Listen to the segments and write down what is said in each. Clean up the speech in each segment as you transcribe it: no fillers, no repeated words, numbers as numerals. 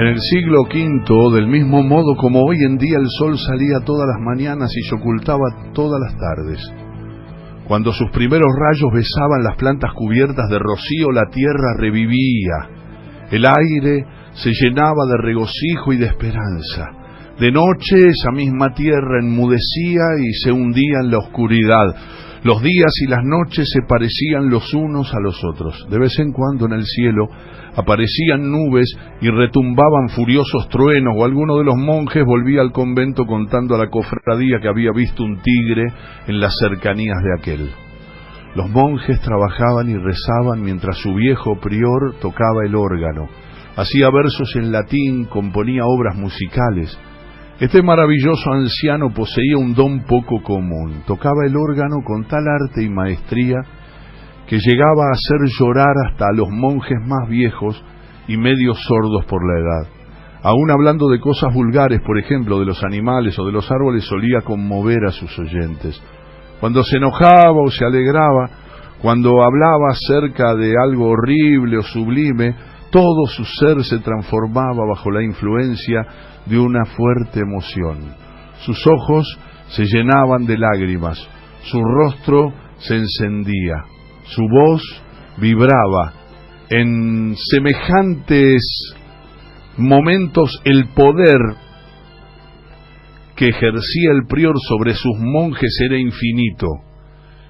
En el siglo V, del mismo modo como hoy en día, el sol salía todas las mañanas y se ocultaba todas las tardes. Cuando sus primeros rayos besaban las plantas cubiertas de rocío, la tierra revivía. El aire se llenaba de regocijo y de esperanza. De noche esa misma tierra enmudecía y se hundía en la oscuridad. Los días y las noches se parecían los unos a los otros. De vez en cuando en el cielo aparecían nubes y retumbaban furiosos truenos, o alguno de los monjes volvía al convento contando a la cofradía que había visto un tigre en las cercanías de aquel. Los monjes trabajaban y rezaban mientras su viejo prior tocaba el órgano. Hacía versos en latín, componía obras musicales. Este maravilloso anciano poseía un don poco común. Tocaba el órgano con tal arte y maestría que llegaba a hacer llorar hasta a los monjes más viejos y medio sordos por la edad. Aún hablando de cosas vulgares, por ejemplo, de los animales o de los árboles, solía conmover a sus oyentes. Cuando se enojaba o se alegraba, cuando hablaba acerca de algo horrible o sublime, todo su ser se transformaba bajo la influencia de una fuerte emoción. Sus ojos se llenaban de lágrimas, su rostro se encendía, su voz vibraba. En semejantes momentos el poder que ejercía el prior sobre sus monjes era infinito.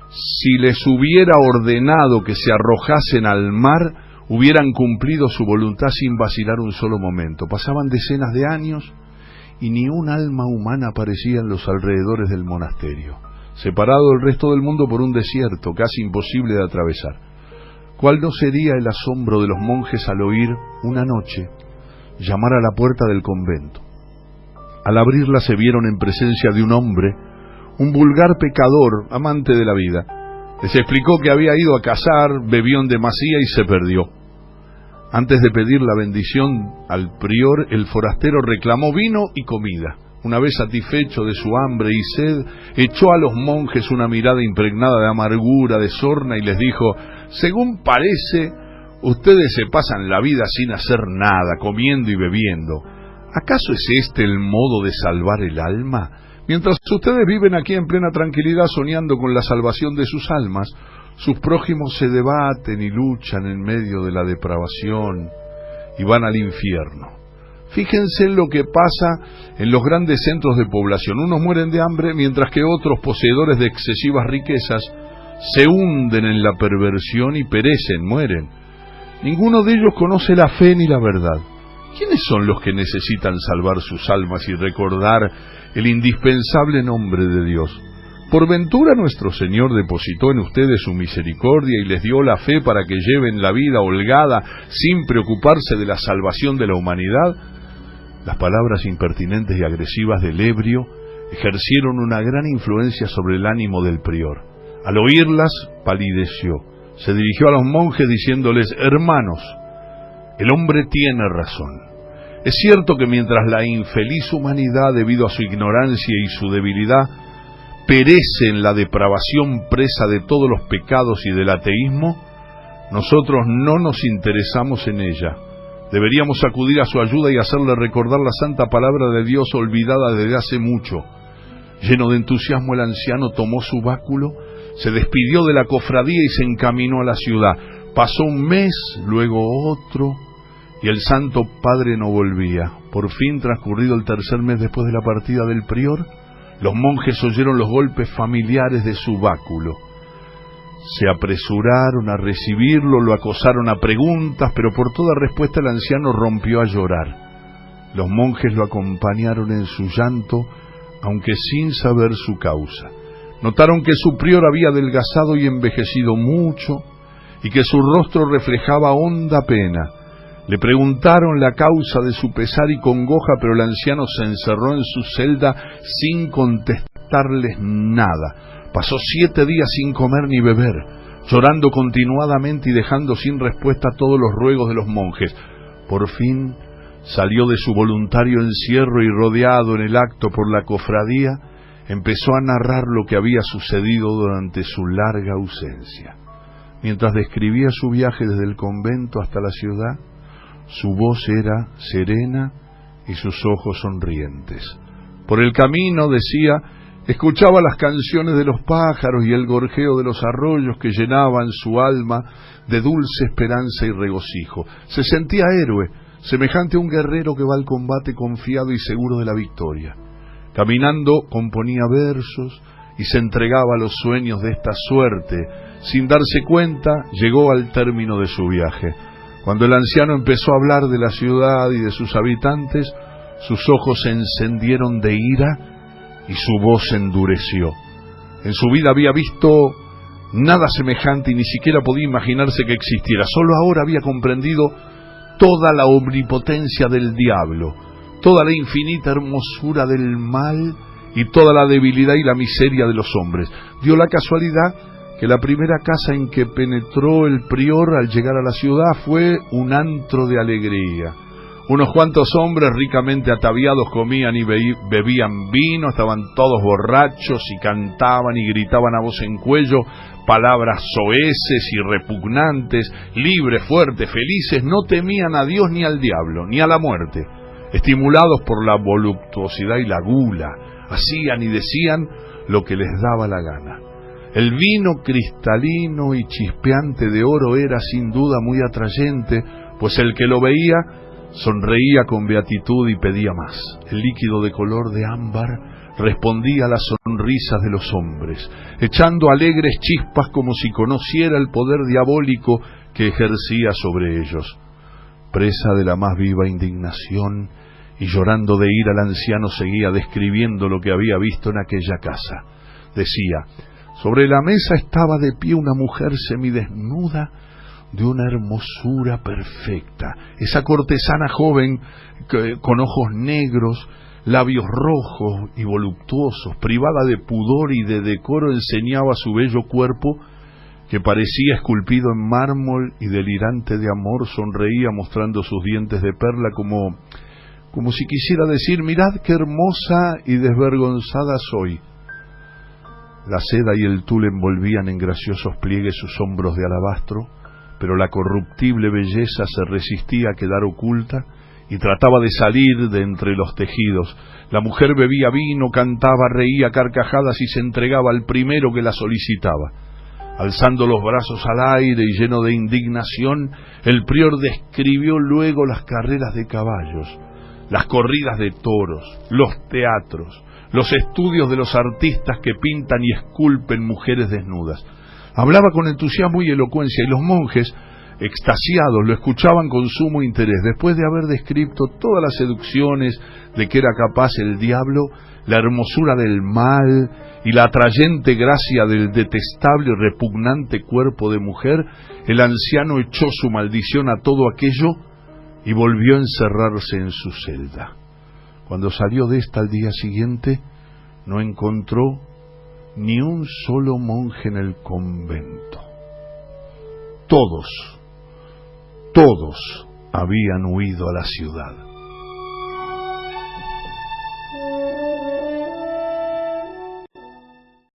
Si les hubiera ordenado que se arrojasen al mar, hubieran cumplido su voluntad sin vacilar un solo momento. Pasaban decenas de años y ni un alma humana aparecía en los alrededores del monasterio, separado del resto del mundo por un desierto casi imposible de atravesar. ¿Cuál no sería el asombro de los monjes al oír, una noche, llamar a la puerta del convento? Al abrirla se vieron en presencia de un hombre, un vulgar pecador, amante de la vida. Les explicó que había ido a cazar, bebió en demasía y se perdió. Antes de pedir la bendición al prior, el forastero reclamó vino y comida. Una vez satisfecho de su hambre y sed, echó a los monjes una mirada impregnada de amargura, de sorna, y les dijo: según parece, ustedes se pasan la vida sin hacer nada, comiendo y bebiendo. ¿Acaso es este el modo de salvar el alma? Mientras ustedes viven aquí en plena tranquilidad soñando con la salvación de sus almas, sus prójimos se debaten y luchan en medio de la depravación y van al infierno. Fíjense en lo que pasa en los grandes centros de población. Unos mueren de hambre, mientras que otros, poseedores de excesivas riquezas, se hunden en la perversión y perecen, mueren. Ninguno de ellos conoce la fe ni la verdad. ¿Quiénes son los que necesitan salvar sus almas y recordar el indispensable nombre de Dios? ¿Por ventura nuestro Señor depositó en ustedes su misericordia y les dio la fe para que lleven la vida holgada sin preocuparse de la salvación de la humanidad? Las palabras impertinentes y agresivas del ebrio ejercieron una gran influencia sobre el ánimo del prior. Al oírlas, palideció. Se dirigió a los monjes diciéndoles: hermanos, el hombre tiene razón. Es cierto que mientras la infeliz humanidad, debido a su ignorancia y su debilidad, perece en la depravación presa de todos los pecados y del ateísmo, nosotros no nos interesamos en ella. Deberíamos acudir a su ayuda y hacerle recordar la santa palabra de Dios olvidada desde hace mucho. Lleno de entusiasmo, el anciano tomó su báculo, se despidió de la cofradía y se encaminó a la ciudad. Pasó un mes, luego otro, y el Santo Padre no volvía. Por fin, transcurrido el tercer mes después de la partida del prior, los monjes oyeron los golpes familiares de su báculo. Se apresuraron a recibirlo, lo acosaron a preguntas, pero por toda respuesta el anciano rompió a llorar. Los monjes lo acompañaron en su llanto, aunque sin saber su causa. Notaron que su prior había adelgazado y envejecido mucho, y que su rostro reflejaba honda pena. Le preguntaron la causa de su pesar y congoja, pero el anciano se encerró en su celda sin contestarles nada. Pasó 7 días sin comer ni beber, llorando continuadamente y dejando sin respuesta todos los ruegos de los monjes. Por fin salió de su voluntario encierro y, rodeado en el acto por la cofradía, empezó a narrar lo que había sucedido durante su larga ausencia. Mientras describía su viaje desde el convento hasta la ciudad, Su voz era serena y sus ojos sonrientes. Por el camino, decía, escuchaba las canciones de los pájaros y el gorjeo de los arroyos que llenaban su alma de dulce esperanza y regocijo. Se sentía héroe, semejante a un guerrero que va al combate confiado y seguro de la victoria. Caminando componía versos y se entregaba a los sueños de esta suerte. Sin darse cuenta, llegó al término de su viaje. Cuando el anciano empezó a hablar de la ciudad y de sus habitantes, sus ojos se encendieron de ira y su voz se endureció. En su vida había visto nada semejante y ni siquiera podía imaginarse que existiera. Solo ahora había comprendido toda la omnipotencia del diablo, toda la infinita hermosura del mal y toda la debilidad y la miseria de los hombres. Dio la casualidad que la primera casa en que penetró el prior al llegar a la ciudad fue un antro de alegría. Unos cuantos hombres ricamente ataviados comían y bebían vino, estaban todos borrachos y cantaban y gritaban a voz en cuello palabras soeces y repugnantes, libres, fuertes, felices, no temían a Dios ni al diablo, ni a la muerte. Estimulados por la voluptuosidad y la gula, hacían y decían lo que les daba la gana. El vino cristalino y chispeante de oro era sin duda muy atrayente, pues el que lo veía sonreía con beatitud y pedía más. El líquido de color de ámbar respondía a las sonrisas de los hombres, echando alegres chispas como si conociera el poder diabólico que ejercía sobre ellos. Presa de la más viva indignación y llorando de ira, el anciano seguía describiendo lo que había visto en aquella casa. Decía: sobre la mesa estaba de pie una mujer semidesnuda de una hermosura perfecta. Esa cortesana joven con ojos negros, labios rojos y voluptuosos, privada de pudor y de decoro, enseñaba su bello cuerpo que parecía esculpido en mármol y delirante de amor, sonreía mostrando sus dientes de perla como si quisiera decir: mirad qué hermosa y desvergonzada soy. La seda y el tul envolvían en graciosos pliegues sus hombros de alabastro, pero la corruptible belleza se resistía a quedar oculta y trataba de salir de entre los tejidos. La mujer bebía vino, cantaba, reía carcajadas y se entregaba al primero que la solicitaba. Alzando los brazos al aire y lleno de indignación, el prior describió luego las carreras de caballos, las corridas de toros, los teatros, los estudios de los artistas que pintan y esculpen mujeres desnudas. Hablaba con entusiasmo y elocuencia, y los monjes, extasiados, lo escuchaban con sumo interés. Después de haber descrito todas las seducciones de que era capaz el diablo, la hermosura del mal y la atrayente gracia del detestable y repugnante cuerpo de mujer, el anciano echó su maldición a todo aquello y volvió a encerrarse en su celda. Cuando salió de esta al día siguiente, no encontró ni un solo monje en el convento. Todos habían huido a la ciudad.